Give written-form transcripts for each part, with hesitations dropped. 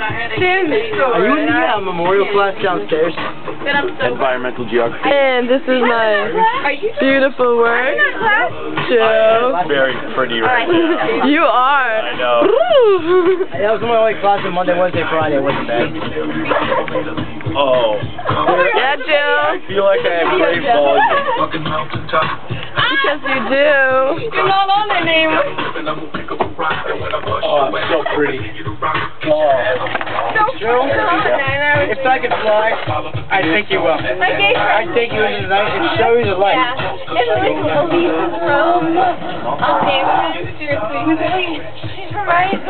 Are you in the memorial class downstairs? Environmental geography. And this is my beautiful work. Joe. Very pretty right now. You are. I know. That was my only class on Monday, Wednesday, Friday. It wasn't bad. Oh. Yeah, Joe. I feel like I have great volume. Because you do. You're not on my name. Oh, it's so pretty. Oh. Joe, if I could fly, I think you will. I take you into the night and show you the light. Yeah. It's like Elise's robe. Okay, seriously. She's from my Asian.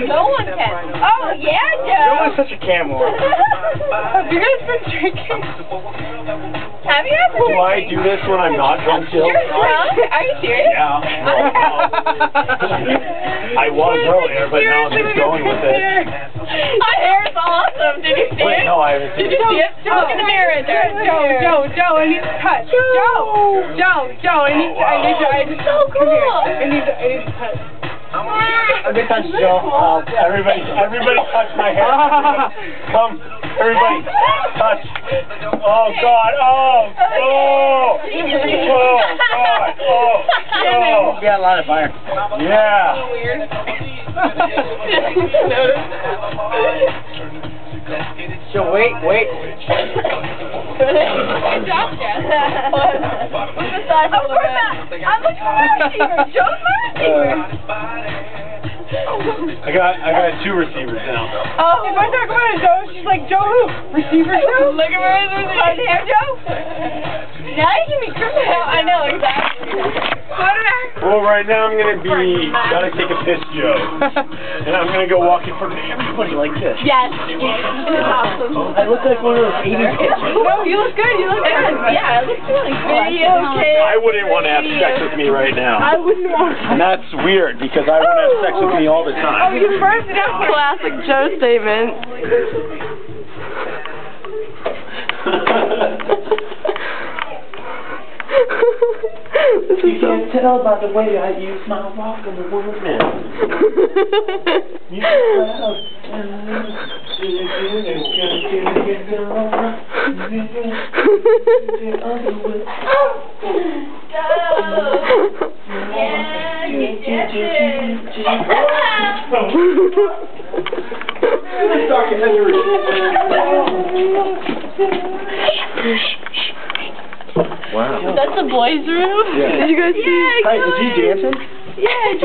No one can. Oh, yeah, Joe. Joe is such a camel. Have you guys been drinking? Have you ever Do I do this when I'm not drunk still? You're drunk? Are you serious? Yeah. Well, no. I was earlier, but now I'm just going with it. My hair is awesome. Did you see Wait, it? no, I haven't seen Did you see it? Look in the mirror right there. Joe, I need to touch. Joe, I need to. So cool. I need to touch. A good touch, Joe. Everybody touch my hair. Come, everybody, touch. Oh, God. Oh, oh. Oh, God. Oh, oh. Yeah, a lot of fire. Yeah. So wait. Good job, Jess. What's the size of the man? I'm looking for my receiver. Joe's my receiver. I got two receivers now. Oh, if I talk about it, Joe, she's like, Joe who? Receiver Joe? Look at where his hair, Joe. Now you can be criminal. I know, exactly. Well, right now I'm gonna gotta take a piss, Joe, and I'm gonna go walk in front of everybody like this. Yes. It is awesome. I look like one of those 80s kids. No, you look good. You look good. Yeah, it looks really cool. Okay. I wouldn't want to have sex with me right now. I wouldn't want. And that's weird because I want to have sex with me all the Oh, time. you first enough. Classic Joe statement. This is so... can't tell by the way I use my rock and the woman. You Wow. That's the boys' room? Yeah. Did you guys see? Hey, is he dancing? Yeah,